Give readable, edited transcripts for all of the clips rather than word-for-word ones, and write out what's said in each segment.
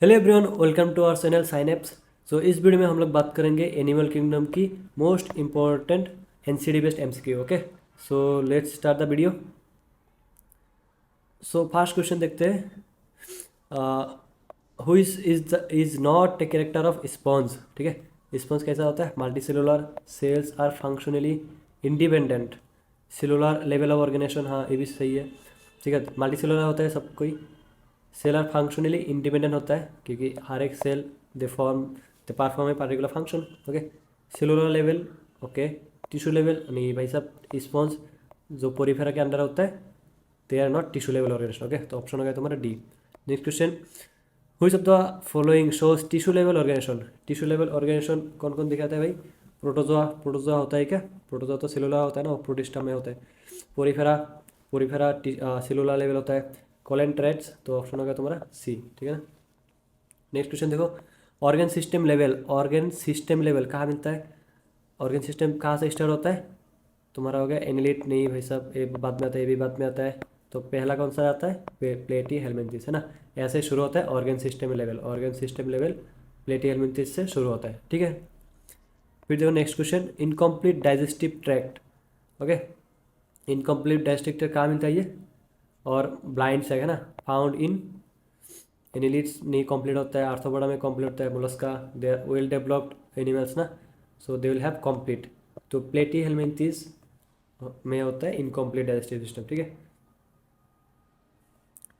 Hello everyone, welcome to our channel Synapse. So इस video में हम लोग बात करेंगे एनिमल किंगडम की most important NCD based MCQ. Okay, so let's start the video. So first question देखते हैं। Who is not a character of sponge. ठीक है, स्पॉन्ज कैसा होता है? Multicellular, cells are functionally independent, cellular level of organisation. हाँ, ये भी सही है। ठीक है, मल्टी सेलुलर होता है सब कोई। सेल आर फंक्शनली इंडिपेंडेंट होता है क्योंकि हर एक cell they perform a particular function. Okay, cellular level. Okay, tissue level नहीं भाई साहब, स्पॉन्ज जो पोरीफेरा के अंदर होता है they are not tissue level organisation. Okay, तो ऑप्शन हो गया तुम्हारा D. Next question, which of the following shows tissue level organisation. Tissue level organisation कौन कौन दिखाता है भाई? प्रोटोजोआ। प्रोटोजोआ होता है क्या? प्रोटोजोआ तो सेलुलर होता है ना, प्रोटिस्टा में होता है। पोरीफेरा, पोरीफेरा सेलुलर लेवल होता है। कोलेंट्रेट्स, तो ऑप्शन होगा तुम्हारा सी। ठीक है ना। नेक्स्ट क्वेश्चन देखो, organ system level. Organ system level कहाँ मिलता है? ऑर्गन सिस्टम कहाँ से स्टार्ट होता है? तुम्हारा हो गया एनिलिट। नहीं भाई साहब, ये बाद में आता है, ये भी बाद में आता है। तो पहला कौन सा आता है? प्लेटी हेलमिंथिस, है ना। ऐसे शुरू होता है organ system level. Organ system level प्लेटी हेलमिंथिस से शुरू होता है। ठीक है, फिर देखो next question, incomplete digestive tract. Okay, incomplete digestive tract कहाँ मिलता है ये? और ब्लाइंड से है ना, फाउंड इन एनिलिट्स नहीं कंप्लीट होता है, आर्थ्रोपोडा में कंप्लीट होता है, Mollusca they are well developed animals ना, so they will have complete. तो प्लेटी हेलमिंथिस में होता है इनकम्प्लीट डाइजेस्टिव सिस्टम। ठीक है,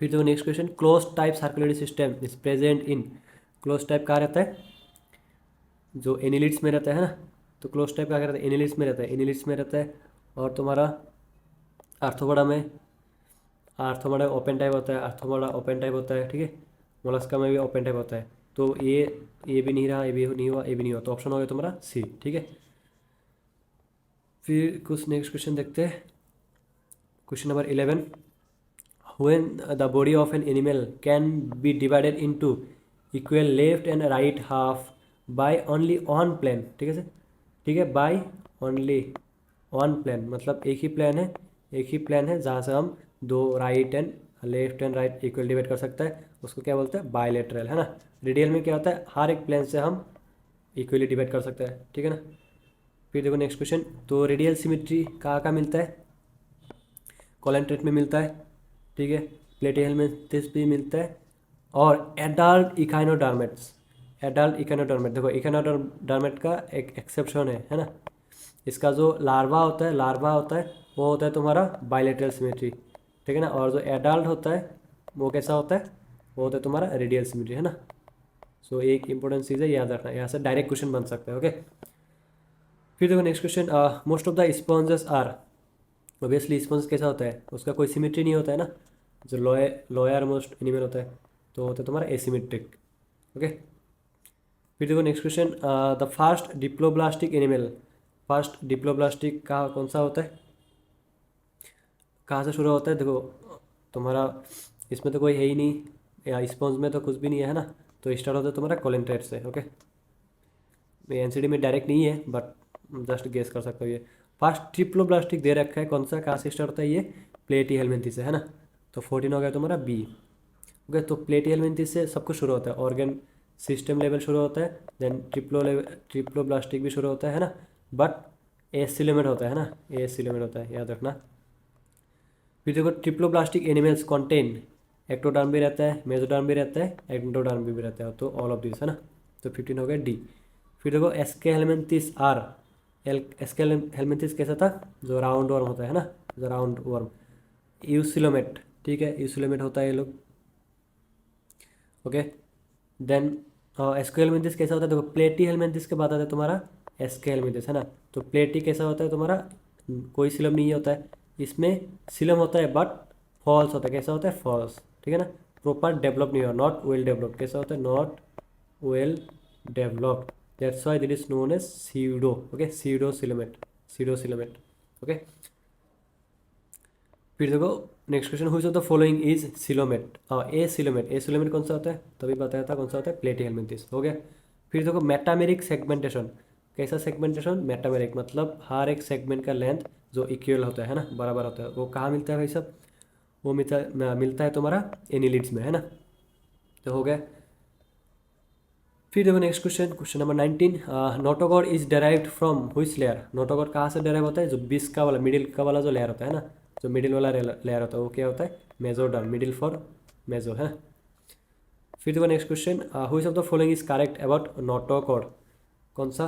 फिर देखो next question, close type circulatory system is present in. Close type कहाँ रहता है? जो एनिलिट्स में रहता है ना। तो क्लोज टाइप कहाँ रहता है? एनिलिट्स में रहता है, एनिलिट्स में रहता है। और तुम्हारा आर्थ्रोपोडा में, आर्थ्रोपोडा ओपन टाइप होता है, आर्थ्रोपोडा ओपन टाइप होता है। ठीक है, मोलस्का में भी ओपन टाइप होता है। तो ये भी नहीं रहा, ये भी नहीं हुआ, ये भी नहीं हुआ, तो ऑप्शन हो गया तुम्हारा सी। ठीक है, फिर कुछ नेक्स्ट क्वेश्चन देखते हैं। Question number 11, when the body of an animal can be divided into equal left and right half by only one plane। ठीक है सर, ठीक है, बाय ओनली वन प्लेन, मतलब एक ही प्लेन है, एक ही प्लेन है जहाँ से हम दो right and left and right equal divide कर सकते हैं, उसको क्या बोलते हैं? बायलेटरल, है ना। रेडियल में क्या होता है? हर एक प्लेन से हम इक्वली डिवाइड कर सकते हैं। ठीक है ना। फिर देखो नेक्स्ट क्वेश्चन, तो रेडियल सिमेट्री कहाँ कहाँ मिलता है? कोलेंट्रेट में मिलता है। ठीक है, प्लेटिहेलमिंथिस भी मिलता है। और एडल्ट इकाइनोडर्मेट्स, एडल्ट इकाइनोडर्मेट, देखो इकाइनोडर्मेट का एक एक्सेप्शन है ना। इसका जो लार्वा होता है, लार्वा होता है वो होता है तुम्हारा बायलेटरल सिमेट्री। ठीक है ना। और जो एडल्ट होता है वो कैसा होता है? वो होता है तुम्हारा रेडियल सिमेट्री, है ना। सो एक इंपॉर्टेंट चीज़ है, याद रखना, यहाँ से डायरेक्ट क्वेश्चन बन सकता है। ओके, फिर देखो next question, most of the sponges are. Obviously sponge कैसा होता है? उसका कोई सिमेट्री नहीं होता है ना। जो लोअर मोस्ट एनिमल होता है तो होता है तुम्हारा एसिमेट्रिक। ओके, फिर देखो next question, the first diploblastic animal. First diploblastic का कौन सा होता है? कहाँ से शुरू होता है? देखो तुम्हारा इसमें तो कोई है ही नहीं, या स्पॉन्ज में तो कुछ भी नहीं है ना। तो स्टार्ट होता है तुम्हारा कोलेंट्रेट से। ओके, एनसीडी में डायरेक्ट नहीं है बट जस्ट गेस कर सकते हो। ये फर्स्ट ट्रिप्लोब्लास्टिक दे रखा है, कौन सा, कहाँ से स्टार्ट होता है? ये प्लेटी हेलमिंथी से, है ना। तो 14 हो गया तुम्हारा बी। ओके, तो प्लेटी हेलमिंथी से सब कुछ शुरू होता है, ऑर्गन सिस्टम लेवल शुरू होता है, देन ट्रिप्लोब्लास्टिक भी शुरू होता है ना। बट एसिलोमेट होता है ना, एसिलोमेट होता है, याद रखना। फिर देखो ट्रिप्लोब्लास्टिक एनिमल्स कॉन्टेन, एक्टोडर्म भी रहता है, मेसोडर्म भी रहता है, एंडोडर्म भी रहता है, तो ऑल ऑफ दिस, है ना। तो 15 हो गया डी। फिर देखो Aschelminthes are. Aschelminthes कैसा था? जो राउंड वर्म होता है ना, जो राउंड वर्म। यूसिलोमेट, ठीक है, यूसिलोमेट होता है ये लोग। ओके, देन एसके हेलमिंथिस कैसा होता है? देखो प्लेटी हेलमिंथिस के बाद आता है तुम्हारा एसके हेलमिंथिस, है ना। तो प्लेटी कैसा होता है तुम्हारा? कोई सिलम नहीं होता है इसमें, सिलम होता है बट फॉल्स होता है। कैसा होता है? फॉल्स। ठीक है ना। प्रॉपर डेवलप नहीं हो, नॉट वेल डेवलप्ड। कैसा होता है? Not well developed, that's why it is known as pseudo. Okay, pseudo coelomate, pseudo coelomate. Okay, फिर देखो next question, which of the following is coelomate. A coelomate, A coelomate कौन सा होता है? तभी बताया था कौन सा होता है, प्लेटी हेलमिंथिस। हो गया। फिर देखो मेटामेरिक सेगमेंटेशन, कैसा सेगमेंटेशन? मेटामेरिक मतलब हर एक सेगमेंट का लेंथ जो इक्वल होता है ना, बराबर होता है, वो कहाँ मिलता है भाई सब? वो मिलता है तुम्हारा एनिलिड्स में, है ना। तो हो गया। फिर देखो next question, question number 19, notochord is derived from which layer. Notochord कहाँ से डेराइव होता है? जो बीस का वाला मिडिल का वाला जो लेयर होता है ना, जो मिडिल वाला लेयर होता है वो क्या होता है? मेसोडर्म, मिडिल फॉर मेसो है। फिर देखो next question, which of the following is correct about notochord. कौन सा?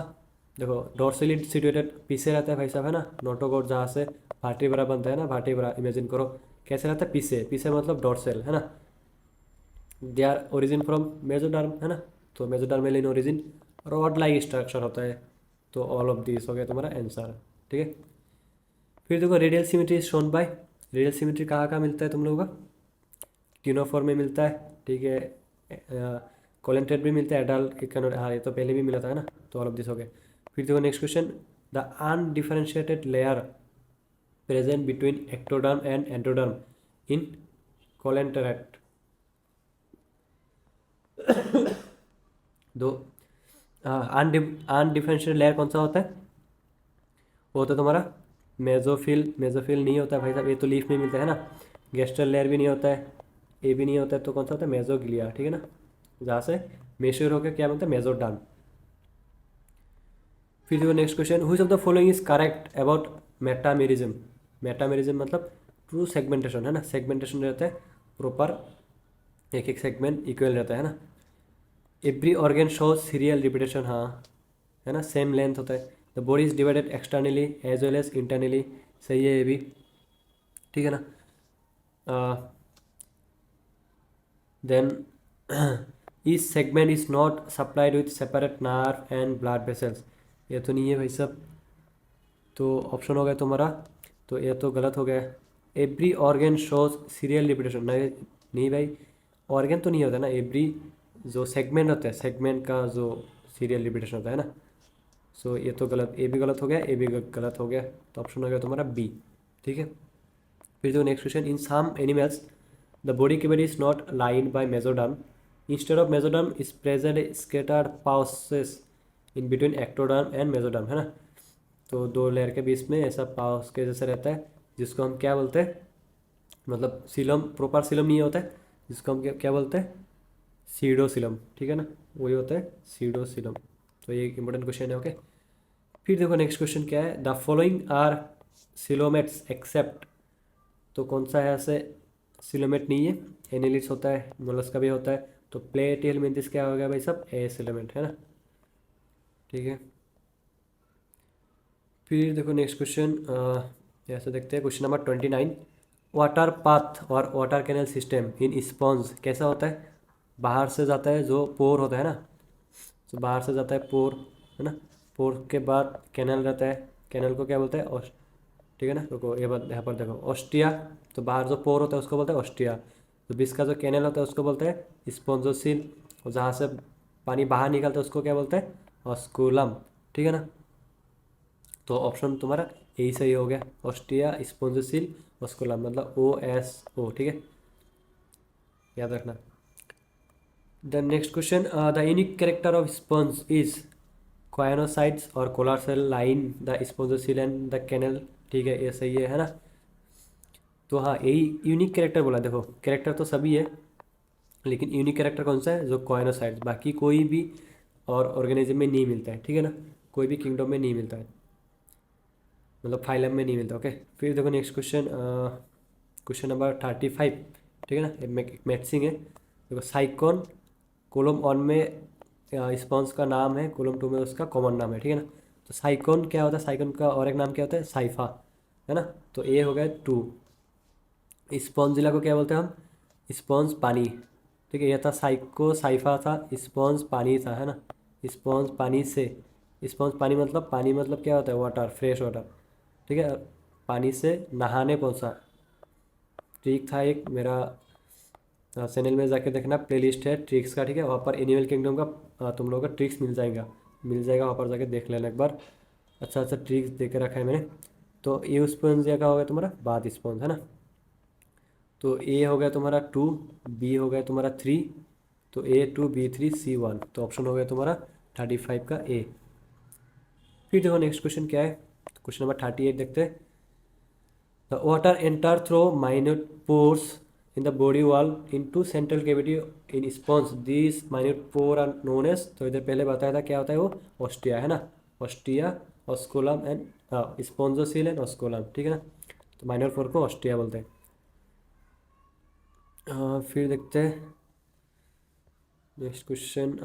देखो डोर्सली सिचुएटेड, पीछे रहता है भाई साहब है ना नोटोकॉर्ड, जहाँ से वर्टिब्रा बनता है ना, वर्टिब्रा इमेजिन करो कैसे रहता है, पीछे, पीछे मतलब डोर्सल है ना। They are origin from mesoderm है ना, तो mesodermal in origin, rod like structure होता है। तो ऑल ऑफ दिस हो गया तुम्हारा आंसर, ठीक है। फिर देखो radial symmetry is shown bye, radial symmetry कहाँ कहाँ मिलता है तुम लोगों का? टिनोफॉर में मिलता है, ठीक है। कोलेंटेड भी मिलता है, एडल्ट इकोनोड, हाँ ये तो पहले भी मिला था है ना, तो ऑल ऑफ दिस हो गया। फिर देखो next question, the undifferentiated layer present between ectoderm and endoderm in coelenterate. दो अनडिफरेंशिएटेड लेयर कौन सा होता है? वो होता है तुम्हारा मेजोफिल, मेजोफिल नहीं होता है भाई साहब, ये तो लीफ में मिलता है ना। गेस्टल लेयर भी नहीं होता है, ये भी नहीं होता है, तो कौन सा होता है? मेजोग्लिया, ठीक है ना, जहाँ से मेश्योर होकर क्या बनता है? मेजोडर्म। फिर जो next question, which of the following is correct about metamerism. Metamerism मतलब ट्रू सेगमेंटेशन है ना, सेगमेंटेशन रहता है प्रॉपर, एक एक सेगमेंट इक्वल रहता है ना। Every organ show serial repetition, हाँ है ना, सेम लेंथ होता है। The body is divided externally as well as internally, सही है ये भी, ठीक है ना। Then each segment is not supplied with separate nerve and blood vessels, ये तो नहीं है भाई सब, तो ऑप्शन हो गया तुम्हारा, तो ये तो गलत हो गया। Every organ shows serial repetition, नहीं नहीं भाई, ऑर्गन तो नहीं होता ना, एवरी जो सेगमेंट होता है, सेगमेंट का जो सीरियल रिपीटेशन होता है ना, सो ये तो गलत, ए भी गलत हो गया, ए भी गलत हो गया, तो ऑप्शन हो गया तुम्हारा बी, ठीक है। फिर जो next question, in some animals the body cavity is not lined by mesoderm, instead of mesoderm is present scattered pouches in between ectoderm and mesoderm है ना। तो दो लेयर के बीच में ऐसा पाउस के जैसा रहता है, जिसको हम क्या बोलते हैं? मतलब सीलम, प्रॉपर सीलम नहीं होता है, जिसको हम क्या बोलते हैं? सीडोसीलम, ठीक है ना, वही होता है सीडोसीलम। तो ये एक इंपॉर्टेंट क्वेश्चन है, ओके। फिर देखो नेक्स्ट क्वेश्चन क्या है, the following are coelomates except, तो कौन सा है ऐसे सिलोमेट नहीं है? एनिलिस होता है, मोलस्का भी होता है, तो प्लेटियल मेंथिस क्या हो गया भाई सब? ए सिलोमेट है ना, ठीक है। फिर देखो नेक्स्ट क्वेश्चन, ऐसे देखते हैं क्वेश्चन नंबर 29, वाटर पाथ और water canal system in sponge कैसा होता है? बाहर से जाता है जो पोर होता है ना, तो बाहर से जाता है पोर है ना, पोर के बाद कैनल रहता है, कैनल को क्या बोलते हैं? ठीक है ना, रुको ये बात यहाँ पर देखो, ऑस्टिया, तो बाहर जो पोर होता है उसको बोलते हैं ऑस्टिया, तो बीच का जो कैनल होता है उसको बोलते हैं स्पॉन्जोसिल, और जहाँ से पानी बाहर निकलता है उसको क्या बोलते हैं? ऑस्कुलम, ठीक है ना। तो ऑप्शन तुम्हारा यही सही हो गया, ऑस्टिया स्पॉन्जोसिल ऑस्कुलम, मतलब OSO, ठीक है, याद रखना। The next question, the unique character of sponge is choanocytes और collar cell line the spongocoel and the canal, ठीक है, ये सही है ना। तो हाँ यही यूनिक कैरेक्टर बोला, देखो कैरेक्टर तो सभी है, लेकिन यूनिक कैरेक्टर कौन सा है? जो क्वाइनोसाइट्स, बाकी कोई भी और ऑर्गेनिज्म में नहीं मिलता है, ठीक है ना, कोई भी किंगडम में नहीं मिलता है, मतलब फाइलम में नहीं मिलता, ओके। फिर देखो नेक्स्ट क्वेश्चन, क्वेश्चन नंबर 35, ठीक है ना, मैथ्सिंग है। देखो साइकोन कॉलम 1 में स्पॉन्ज का नाम है, कॉलम 2 में उसका कॉमन नाम है, ठीक है ना। तो साइकोन क्या होता है? साइकोन का और एक नाम क्या होता है? साइफा, है ना। तो ये हो गया 2। स्पॉन्जिला को क्या बोलते हैं हम? स्पॉन्ज पानी, ठीक है, यह था साइको, साइफा था, स्पॉन्ज पानी था, है ना। स्पॉन्ज पानी से, स्पॉन्ज पानी मतलब क्या होता है? वाटर, फ्रेश वाटर, ठीक है। पानी से नहाने कौन सा ट्रिक था एक मेरा, चैनल में जाके देखना, प्लेलिस्ट है ट्रिक्स का, ठीक है, वहाँ पर एनिमल किंगडम का तुम लोगों का ट्रिक्स मिल जाएगा वहाँ पर जाके देख लेना एक बार, अच्छा अच्छा ट्रिक्स दे के रखा है मैंने। तो ये स्पॉन्ज का हो गया तुम्हारा बाथ स्पॉन्ज, है ना। तो ए हो गया तुम्हारा 2, बी हो गया तुम्हारा 3, तो A2B3C1, तो ऑप्शन हो गया तुम्हारा 35 का ए। फिर देखो नेक्स्ट क्वेश्चन क्या है, क्वेश्चन नंबर 38 देखते हैं। The water enter through minute pores in the body wall into central cavity in sponges this minute pore are known as, तो इधर पहले बताया था क्या होता है वो, ऑस्टिया है ना, ostia, osculum and spongocoel and osculum, ठीक है ना, तो माइनर पोर को ऑस्टिया बोलते हैं। फिर देखते हैं next question,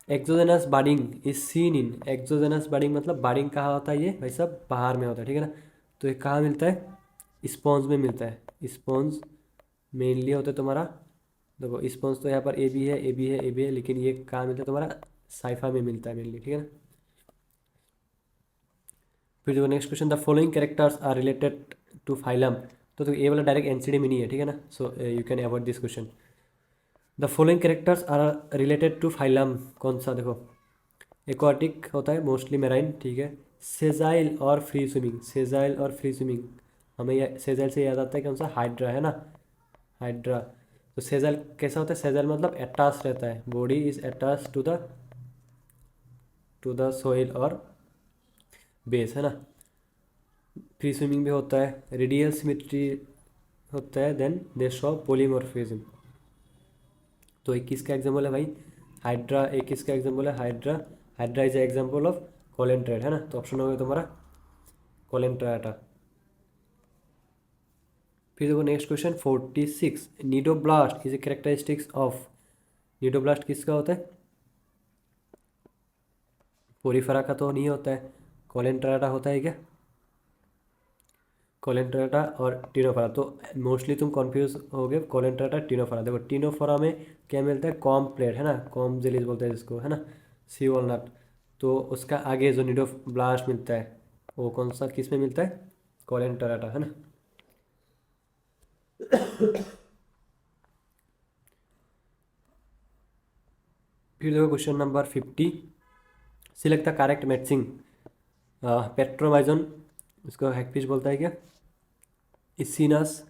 exogenous budding is seen in, exogenous budding मतलब बडिंग कहाँ होता है, ये भाई सब बाहर में होता है, ठीक है ना, तो ये कहाँ मिलता है, स्पॉन्ज में मिलता है, स्पॉन्ज मेनली होता है तुम्हारा, देखो स्पॉन्ज तो यहाँ पर ए भी है, ए भी है, ए भी है, लेकिन ये कहाँ मिलता है तुम्हारा, साइफा में मिलता है मेनली, ठीक है ना। फिर देखो next question, the following characters are related to phylum, तो ये वाला डायरेक्ट एनसीडी में नहीं है, ठीक है ना, so you can avoid this question. The following characters are related to phylum, कौन सा, देखो एक्वाटिक होता है मोस्टली मेराइन, ठीक है, सेजाइल और फ्री स्विमिंग, सेजाइल और फ्री स्विमिंग, हमें सेजाइल से याद आता है कौन सा, हाइड्रा है ना, हाइड्रा, तो सेजाइल कैसा होता है, सेजाइल मतलब अटैच रहता है, body is attach to the soil और बेस, है ना। फ्री स्विमिंग भी होता है, रेडियल सिमेट्री होता है, देन दे शो पोलीमॉर्फिज्म, तो 21 का एग्जाम्पल है भाई हाइड्रा, 21 का एग्जाम्पल है Hydra, Hydra is example of coelenterate, है ना, तो ऑप्शन हो गया तुम्हारा कोलेंट्राटा। फिर देखो next question 46, cnidoblast is a characteristics of, cnidoblast किसका होता है, पोरीफेरा का तो नहीं होता है, कोलेंट्राटा होता है क्या, कोलेंट्राटा और टीनोफोरा, तो मोस्टली तुम कंफ्यूज हो गए, कोलेंट्राटा टीनोफोरा, देखो टीनोफोरा में क्या मिलता है, कॉम प्लेट, है ना, कॉम जेलीज बोलते हैं जिसको, है ना, सी वॉलनट, तो उसका आगे जो नीडोब्लास्ट मिलता है वो कौन सा किस में मिलता है, कोलेंट्राटा, है ना। फिर देखो question number 50, select the correct matching, Petromyzon, इसको हैगफिश बोलता है क्या, इसिनस,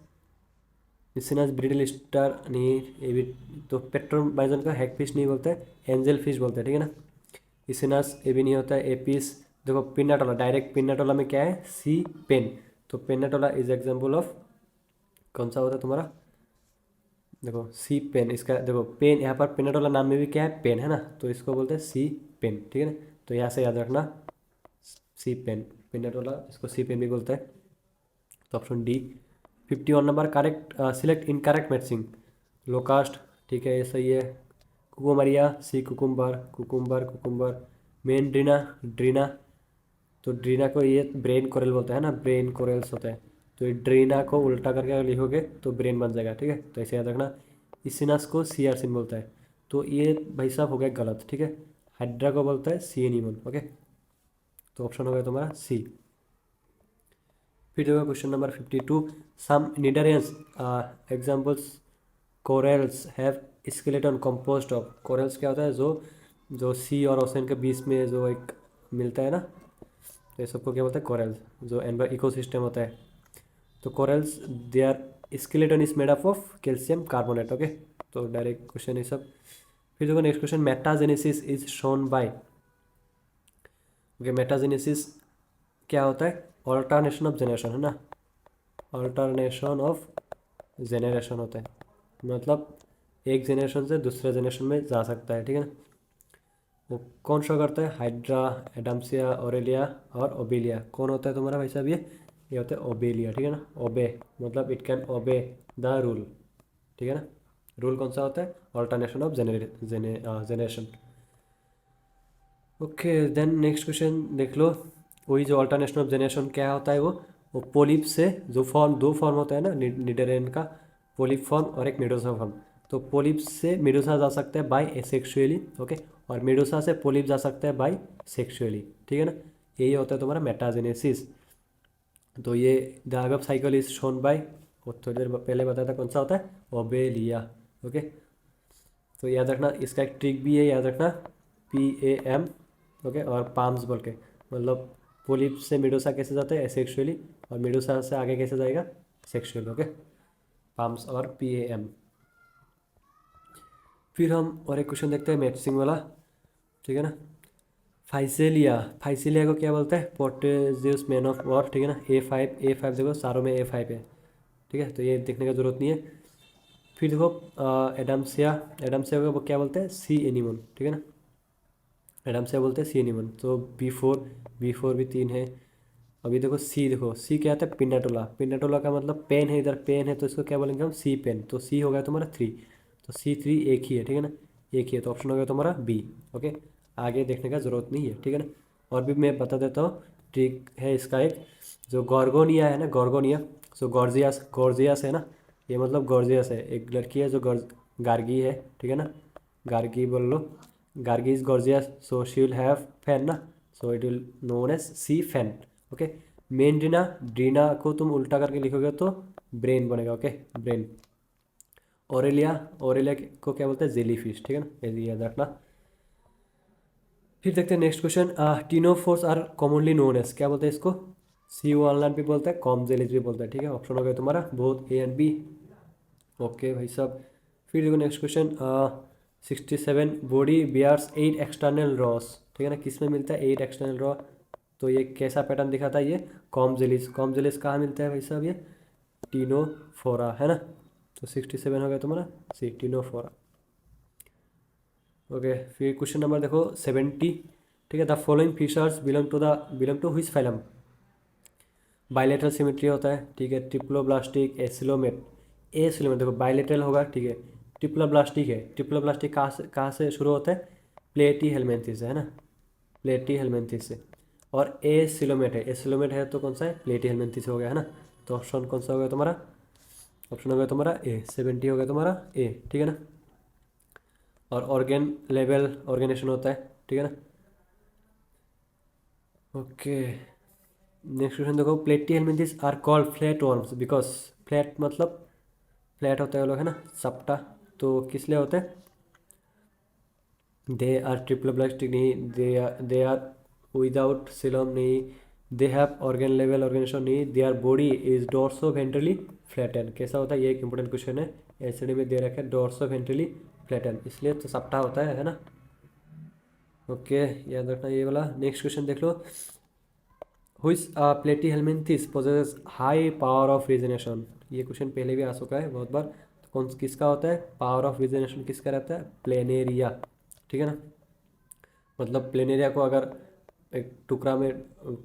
इसिनस ब्रिडल स्टार नहीं, ये भी तो पेट्रोमाइजन का हैगफिश नहीं बोलते हैं, एंजल फिश बोलते हैं, ठीक है ना, इसिनस ये भी नहीं होता है, एपिस, देखो पिनाटोला, डायरेक्ट पिनाटोला में क्या है, सी पेन, तो पिनाटोला इज एग्जाम्पल ऑफ कौन सा होता है तुम्हारा, देखो सी पेन, इसका देखो पेन यहाँ पर पिनाटोला नाम में भी क्या है, पेन, है ना, तो इसको बोलते हैं सी पेन, ठीक है ना, तो यहाँ से याद रखना सी पेन, पिनाटोला इसको सी पेन भी बोलता है, तो option D. 51 number correct, select incorrect matching, locust, ठीक है ये सही है, Cucumaria, sea cucumber, cucumber cucumber, Meandrina, ड्रीना, तो ड्रीना को ये ब्रेन कोरल बोलता है ना, ब्रेन कोरल्स होता है, तो ये ड्रीना को उल्टा करके अगर लिखोगे तो ब्रेन बन जाएगा, ठीक है, तो ऐसे याद रखना। इसिनस को सीआरसिन बोलता है, तो ये भाई साहब हो गया गलत, ठीक है, हाइड्रा को बोलता है सी एनिमल, ओके, तो ऑप्शन हो गया तुम्हारा सी। फिर देखो question number 52, some cnidarians examples, corals have skeleton composed of, corals क्या होता है, जो जो सी और ओशन के बीच में जो एक मिलता है ना, तो ये सबको क्या बोलते हैं, कोरल्स, जो इकोसिस्टम होता है, तो corals their skeleton is made up of calcium carbonate, okay, तो डायरेक्ट क्वेश्चन ये सब। फिर देखो next question, metagenesis is shown by, okay, metagenesis क्या होता है, ऑल्टरनेशन ऑफ जनरेशन, है ना, ऑल्टरनेशन ऑफ जेनरेशन होता है, मतलब एक जनरेशन से दूसरे जनरेशन में जा सकता है, ठीक है ना, वो कौन शो करता है, हाइड्रा, एडम्सिया, ओरेलिया और ओबेलिया, कौन होता है तुम्हारा भाई साहब, ये होता है ओबेलिया, ठीक है ना, ओबे मतलब it can obey the rule, ठीक है ना, रूल कौन सा होता है, alternation of generation. Okay then next question देख लो, वही जो ऑल्टरनेशन ऑफ जनरेशन क्या होता है, वो पोलिप से जो फॉर्म, दो फॉर्म होता है ना निडरेन का, पोलिप फॉर्म और एक मेडोसा फॉर्म, तो पोलिप से मेडोसा जा सकता है बाय एसेक्सुअली, ओके, और मेडोसा से पोलिप जा सकता है बाय सेक्सुअली, ठीक है ना, यही होता है तुम्हारा मेटाजेनेसिस। तो ये the above cycle is shown bye, वो थोड़ी देर पहले बताया था कौन सा होता है, ओबेलिया, ओके, तो याद रखना इसका एक ट्रिक भी है, याद रखना PAM, ओके, और पाम्स बोल के, मतलब पोलिप से मेडोसा कैसे जाता है एसेक्सुअली, और मेडोसा से आगे कैसे जाएगा सेक्सुअल, ओके, पाम्स और PAM। फिर हम और एक क्वेश्चन देखते हैं मैचिंग वाला, ठीक है ना, फाइसेलिया, फाइसेलिया को क्या बोलते हैं, पोर्टेजियस मैन ऑफ वॉर, ठीक है ना, A5 देखो सारों में A5 है, ठीक है, तो ये देखने का जरूरत नहीं है। फिर देखो एडम्सिया, एडम्सिया को क्या बोलते हैं, सी एनिमन, ठीक है ना, एडम्सिया बोलते हैं सी एनिमन। तो बी फोर भी 3 है। अभी देखो सी, देखो सी क्या आता है, पिनाटोला, पिनाटोला का मतलब पेन है, इधर पेन है तो इसको क्या बोलेंगे हम, सी पेन। तो सी हो गया तुम्हारा 3, तो C3 एक ही है, ठीक है ना, एक ही है, तो ऑप्शन हो गया तुम्हारा बी। ओके, आगे देखने का ज़रूरत नहीं है, ठीक है ना। और भी मैं बता देता हूँ, ट्रिक है इसका एक, जो गॉर्गोनिया है ना, गॉर्गोनिया, सो गॉर्जियस, गॉर्जियस है ना, ये मतलब गॉर्जियस है, एक लड़की है जो गार्गी है, ठीक है ना, गार्गी बोल लो, Gargi is gorgeous, so she will have fan ना, so it will known as sea fan. Okay, Meandrina, ड्रीना को तुम उल्टा करके लिखोगे तो ब्रेन बनेगा, ओके, ब्रेन। ओरेलिया, ओरेलिया को क्या बोलते हैं, जेली फिश, ठीक है ना, ये याद रखना। फिर देखते हैं next question, ctenophores are commonly known as, क्या बोलते हैं इसको, सी वालनट भी बोलते हैं, कॉम जेलीज भी बोलते हैं, ठीक है, ऑप्शन हो गया तुम्हारा both A and B. Okay भाई साहब, फिर देखो next question, 67, body bears 8 external rows, ठीक है ना, किस में मिलता है 8 एक्सटर्नल रॉ, तो ये कैसा पैटर्न दिखाता है, ये कॉमजेलिस, कॉमजेलिस कहाँ मिलता है भाई साहब, ये टीनोफोरा है ना, तो 67 हो गया तुम्हारा सी, टीनोफोरा। ओके, फिर क्वेश्चन नंबर देखो 70, ठीक है, the following fishers belong to which phylum, bilateral symmetry होता है, ठीक है, ट्रिप्लोब्लास्टिक, एसिलोमेट, एसिलोमेट देखो बायलेटरल होगा, ठीक है, ट्रिप्लोब्लास्टिक है, ट्रिप्लोब्लास्टिक कहाँ से शुरू होता है, प्लेटी हेलमेंथिस से, है ना, प्लेटी हेलमेंथिस से। और एसिलोमेट है तो कौन सा है, प्लेटी हेलमेंथिस हो गया, है ना, तो ऑप्शन कौन सा हो गया तुम्हारा, ऑप्शन हो गया तुम्हारा ए, 70 हो गया तुम्हारा ए, ठीक है ना। और ऑर्गेन लेवल ऑर्गेनेशन होता है, ठीक है ना। ओके, नेक्स्ट क्वेश्चन देखो, platyhelminthes are called flat worms because, flat मतलब फ्लैट होता है वो लोग, है ना, सप्टा, तो किस लिए होते हैं, दे आर ट्रिप्लोब्लास्टिक नहीं, दे आर विदाउट सिलोम नहीं, दे हैव ऑर्गेन लेवल ऑर्गेनेशन नहीं, they our body is dorso ventrally flatten, कैसा होता है, ये एक इंपॉर्टेंट क्वेश्चन है, एसडी में दे रखा है डोर्सो वेंट्रली फ्लैटन, इसलिए तो सप्टा होता है ना। ओके, याद रखना ये वाला। नेक्स्ट क्वेश्चन देख लो, हुइस प्लेटीहेल्मिन्थिस पोजेसेस हाई पावर ऑफ रीजनेशन, ये क्वेश्चन पहले भी आ चुका है बहुत बार, तो कौन किसका होता है, पावर ऑफ रीजनेशन किसका रहता है, प्लेनेरिया, ठीक है ना, मतलब प्लेनेरिया को अगर एक टुकड़ा में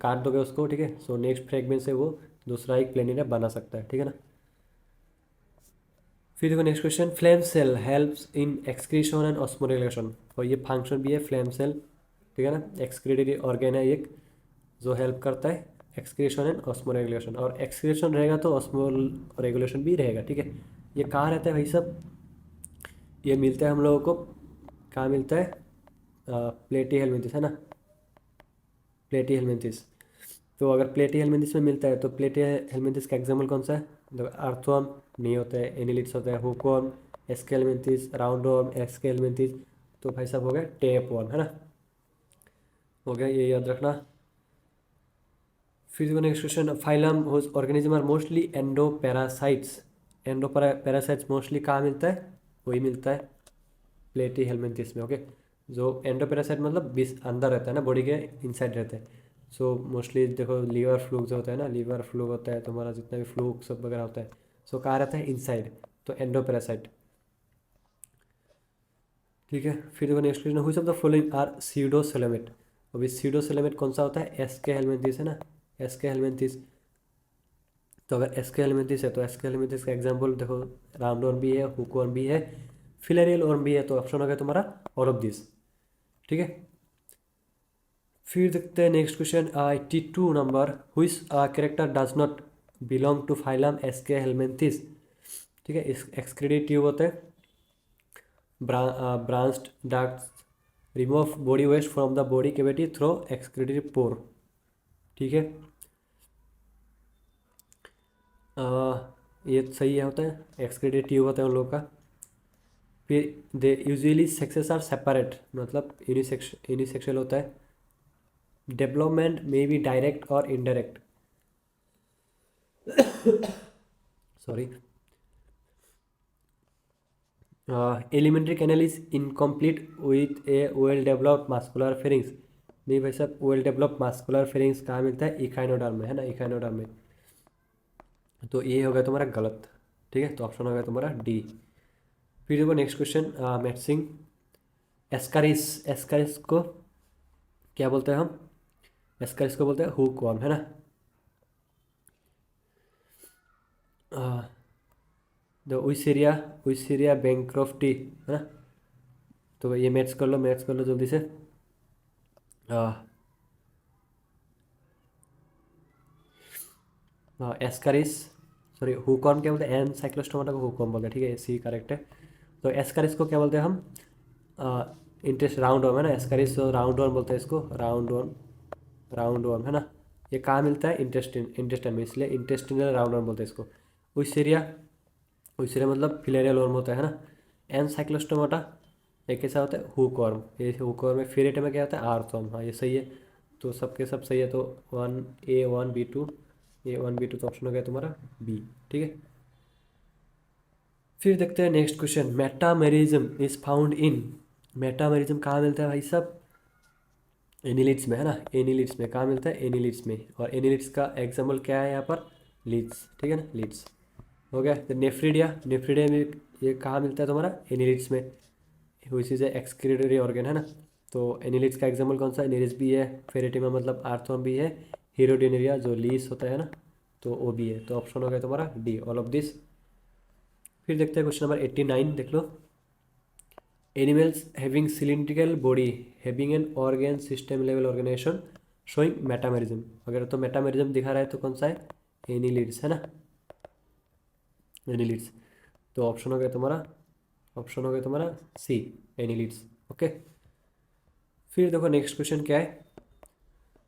काट दोगे उसको, ठीक है, सो नेक्स्ट फ्रेगमेंट से वो दूसरा एक प्लेनेरिया बना सकता है, ठीक है ना। फिर देखो next question, flame cell helps in excretion and osmoregulation, और ये फंक्शन भी है फ्लेम सेल, ठीक है ना, एक्सक्रीटरी ऑर्गेन है एक जो हेल्प करता है एक्सक्रीशन एंड ऑस्मो रेगुलेशन, और एक्सक्रीशन रहेगा तो ऑस्मो रेगुलेशन भी रहेगा, ठीक है। ये कहाँ रहता है भाई सब, ये मिलता है हम लोगों को, कहाँ मिलता है, प्लेटी हेलमिंथिस, है ना, प्लेटी हेलमिंथिस। तो अगर प्लेटी हेलमिंथिस में मिलता है तो प्लेटी हेलमिंथिस का एग्जाम्पल कौन सा है, तो अर्थवर्म नहीं होता है, एनिलिट्स होता है, हुकवर्म, एस्केलमिंथिस, राउंड वर्म, एस्केलमिंथिस, तो भाई साहब हो गया टेप वर्म, है ना, हो गया, ये याद रखना। फिर देखो next question, phylum whose organism are mostly endoparasites, endoparasites mostly कहाँ मिलता है, वही मिलता है प्लेटी हेलमिंथिस में, ओके, जो एंडोपैरासाइट मतलब बीस अंदर रहता है ना, बॉडी के इनसाइड रहते हैं, सो मोस्टली देखो लीवर फ्लूक जो होता है ना, लीवर फ्लूक होता है तुम्हारा, जितना भी फ्लूक सब वगैरह होता है, सो कहाँ रहता है, इनसाइड, तो एंडोपैरासाइट, ठीक है। फिर देखो next question, which of the following are सीडोसेलेमेट, अभी सीडोसेलेमेट कौन सा होता है, एसके हेलमिंथिस है ना, एसके हेलमिंथिस, तो अगर एसके हेलमिंथिस है तो एसके हेलमिंथिस का एग्जाम्पल देखो, राउंड वर्म भी है, हुक वर्म भी है, फिलेरियल वर्म भी है, तो ऑप्शन हो गया तुम्हारा ऑल ऑफ दिस, ठीक है। फिर देखते हैं next question, 82 number, who is character does not belong to phylum Aschelminthes, ठीक है, इस एक्सक्रीटिव ट्यूब होते हैं, branched ducts, remove body waste from the body cavity through excretive pore, ठीक है, ये सही है, होता है एक्सक्रीटिव ट्यूब होता है उन लोगों का। फिर they usually sexes are separate, मतलब यूनिसेक्सुअल होता है, डेवलपमेंट मे बी डायरेक्ट और indirect, sorry, alimentary canal is incomplete with a well developed muscular pharynx, नहीं भाई साहब, वेल डेवलप्ड मास्कुलर फेरिंग्स कहाँ मिलता है, इकाइनोडर्म में, है ना, इकाइनोडर्म में, तो ये हो गया तुम्हारा गलत, ठीक है, तो ऑप्शन हो गया तुम्हारा डी। फिर देखो नेक्स्ट क्वेश्चन मैथ्सिंग। एस्कारिस, एस्कारिस को क्या बोलते हैं हम? एस्कारिस को बोलते हैं हुक वर्म, है ना। द विसेरिया, विसेरिया बैंक्रॉफ्टी, है ना। तो ये मैथ्स कर लो, मैथ्स कर लो जल्दी से। एस्कारिस, सॉरी हुकॉर्म क्या बोलते हैं? एन साइक्लोस्टोमाटा को हुकॉर्म बोलते हैं, ठीक है, सी करेक्ट है। तो एस्कारिस को क्या बोलते हैं हम? इंटरेस्ट राउंड वर्म, है ना। एस्कारिस राउंड वर्म बोलते हैं इसको, राउंड वर्म, राउंड वर्म, है ना। ये कहाँ मिलता है? इंटेस्टिन, इंटेस्टाइन में, इसलिए इंटेस्टिनल राउंड वर्म बोलते हैं इसको। विसेरिया, विसेरिया मतलब फिलेरियल वर्म होता है ना। एन साइक्लोस्टोमाटा एक कैसा होता है? Hook worm. ये हुक वर्म में फिर में क्या होता है? आर्थ वर्म। हाँ ये सही है, तो सबके सब सही है। तो 1A 1B 2, A 1B 2, तो ऑप्शन हो गया तुम्हारा बी, ठीक है। फिर देखते हैं next question. Metamerism is found in, metamerism कहाँ मिलता है भाई साहब? एनिलिड्स में, है ना। एनिलिड्स में कहाँ मिलता है? एनिलिड्स में। और एनिलिड्स का एग्जाम्पल क्या है यहाँ पर? लीड्स, ठीक है ना, लीड्स हो गया। तो नेफ्रीडिया, नेफ्रीडिया में ये कहाँ मिलता है तुम्हारा? एनिलिड्स में, which is a excretory organ, है ना। तो एनिलिड्स का एग्जाम्पल कौन सा? एनिलिड्स भी है, फेरेटिमा मतलब आर्थवर्म भी है, हीरोडिनेरिया जो लीस होता है ना, तो वो भी है। तो ऑप्शन हो गया तुम्हारा डी, ऑल ऑफ दिस। फिर देखते हैं क्वेश्चन नंबर 89, देख लो। Animals having cylindrical body having an organ system level organisation showing metamerism. अगर तो मेटामेरिज्म दिखा रहा है तो कौन सा है? एनिलिड्स, है ना, एनिलिड्स। तो ऑप्शन हो गया तुम्हारा, ऑप्शन हो गया तुम्हारा सी, एनिलिड्स, ओके। फिर देखो नेक्स्ट क्वेश्चन क्या है।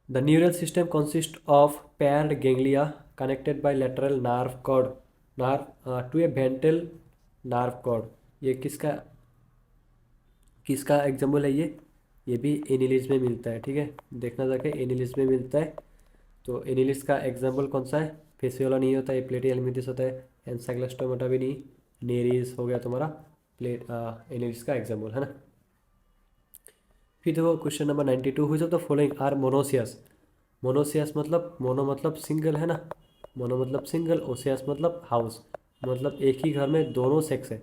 The neural system consist of paired ganglia connected by lateral nerve cord, nerve to a ventral nerve cord। ये किसका, किसका एग्जाम्पल है ये भी एनिलिड्स में मिलता है, ठीक है। देखना जाके एनिलिड्स में मिलता है। तो एनिलिड्स का एग्जाम्पल कौन सा है? फेसियोला नहीं होता है, प्लेटी हेलमिंथिस होता है, एनसाइक्लोस्टोमाटा भी नहीं, नेरीज हो गया तुम्हारा प्लेट एनिलिड्स का एग्जाम्पल, है ना। फिर देखो question number 92, which the following are monoecious. Monoecious मतलब, मोनो मतलब सिंगल, है ना, मोनो मतलब सिंगल, ओसियस मतलब हाउस, मतलब एक ही घर में दोनों सेक्स है,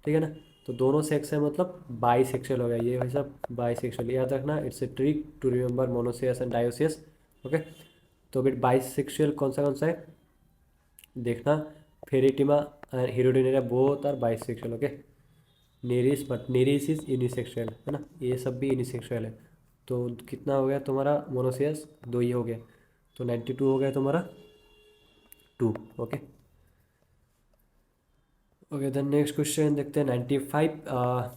ठीक है ना। तो दोनों सेक्स है मतलब बाई सेक्शुअल हो गया ये भाई साहब, बाई सेक्शुअल याद रखना, it's a trick to remember monoecious and dioecious, okay. तो फिर बाई सेक्शुअल कौन सा है देखना, Pheretima and Hirudinaria both are bisexual, okay. Nereis, but Nereis is unisexual, है ना, ये सब भी यूनिसेक्सुअल है। तो कितना हो गया तुम्हारा मोनोसियस? दो ही हो गया। तो 92 हो गया तुम्हारा 2, okay. Okay then next question देखते हैं 95,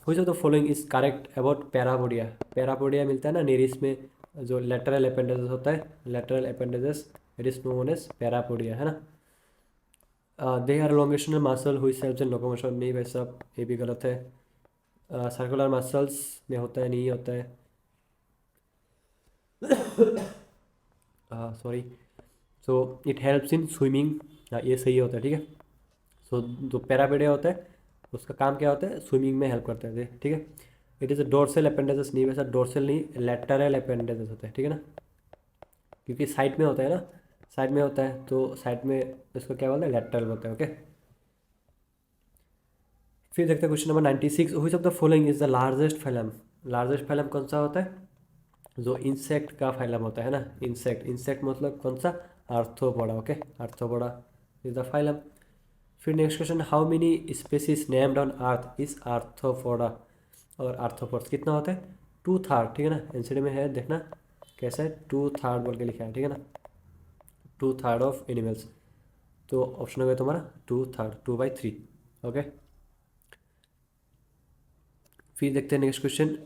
which of the following is correct about parapodia. Parapodia मिलता है ना नेरिस में, जो लेटरल अपेंडेजेस होता है, lateral appendages, it is known as parapodia, है ना। They are longitudinal muscle which helps in locomotion, नहीं भाई साहब ये भी गलत है। सर्कुलर मसल्स में होता है, नहीं होता है, sorry. So it helps in swimming, ये सही होता है, ठीक है। सो जो पैरापेडिया होता है उसका काम क्या होता है? स्विमिंग में हेल्प करता है, ठीक है। It is a dorsal appendages, नहीं वैसा डोर्सल नहीं, लेटरल अपेंडेजेस होता है, ठीक है ना, क्योंकि साइड में होता है ना, साइड में होता है तो साइड में इसको क्या बोलते हैं? लेटरल बोलते हैं, ओके। फिर देखते हैं question number 96, which of the following is the largest phylum. Largest phylum कौन सा होता है? जो इंसेक्ट का फाइलम होता है ना, इंसेक्ट, इंसेक्ट मतलब कौन सा? Arthropoda, okay, Arthropoda is the phylum. फिर next question, how many species named on earth is Arthropoda. और आर्थ्रोपोड्स कितना होता है? 2/3, ठीक है ना, एनसीडी में है देखना कैसा है, 2/3 बोल के लिखा है, ठीक है ना, 2/3 ऑफ एनिमल्स। तो ऑप्शन हो गया तुम्हारा 2/3, 2/3, ओके। फिर देखते हैं next question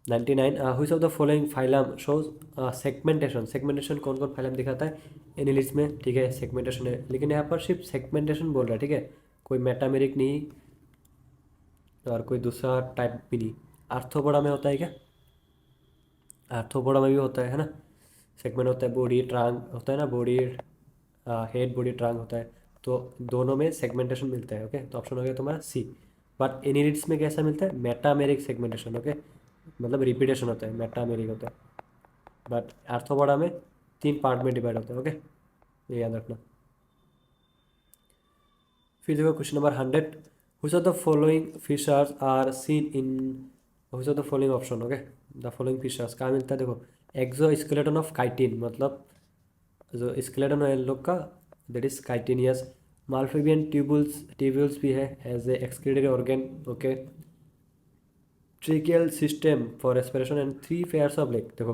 99, which of the following phylum shows segmentation. Segmentation कौन कौन फाइलम दिखाता है? एनिलिड्स में, ठीक है, सेगमेंटेशन है, लेकिन यहाँ पर सिर्फ सेगमेंटेशन बोल रहा है, ठीक है, कोई मेटामेरिक नहीं और कोई दूसरा टाइप भी नहीं। आर्थ्रोपोडा में होता है क्या? आर्थ्रोपोडा में भी होता है ना, सेगमेंट होता है, बॉडी ट्रांग होता है ना, बॉडी हेड बॉडी ट्रांग होता है, तो दोनों में सेगमेंटेशन मिलता है, ओके। तो ऑप्शन हो गया तुम्हारा सी। बट एनिलिड्स में कैसा मिलता है? मेटामेरिक सेगमेंटेशन, ओके, मतलब रिपीटेशन होता है, मेटामेरिक होता है। बट आर्थ्रोपोडा में 3 पार्ट में डिवाइड होता है, ओके, ये याद रखना। फिर देखो question number 100, which of the following fissures are seen in which of the following option? Okay, the following features कहाँ मिलता है? देखो, एक्सो स्केलेटन ऑफ काइटिन, मतलब जो स्केलेटन है इन लोग का, that is chitinous. Malpighian tubules भी है as a excretory organ. Okay, tracheal system for respiration and 3 pairs of leg. देखो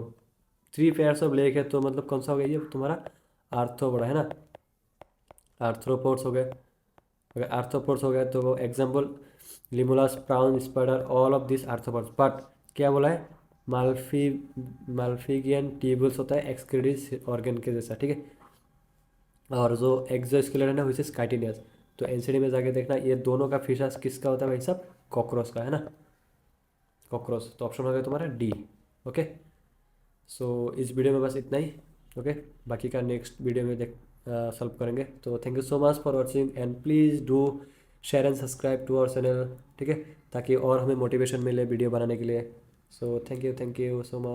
3 पेयर्स ऑफ लेग है तो मतलब कौन सा हो गया ये तुम्हारा? आर्थ्रोपोडा है ना, आर्थ्रोपोड्स हो गए। अगर आर्थ्रोपोड्स हो गए तो example Limulus, brown, spider, all of this arthropods. But क्या बोला है? माल्फी माल्फिगियन ट्यूबुल्स होता है एक्सक्रीटरी ऑर्गन के जैसा, ठीक है। और जो एक्सोस्केलेटन है विच इज काइटिनियस। तो एनसीडी में जाके देखना ये दोनों का फीचर्स किसका होता है भाई साहब? कॉकरोच का, है ना, कॉकरोच। तो ऑप्शन हो गया तुम्हारा डी। ओके, सो इस वीडियो में बस इतना ही। ओके, बाकी का नेक्स्ट वीडियो में देख सॉल्व करेंगे। तो thank you so much for watching and please do share and subscribe to our channel, ठीक है, ताकि और हमें मोटिवेशन मिले वीडियो बनाने के लिए। So thank you so much.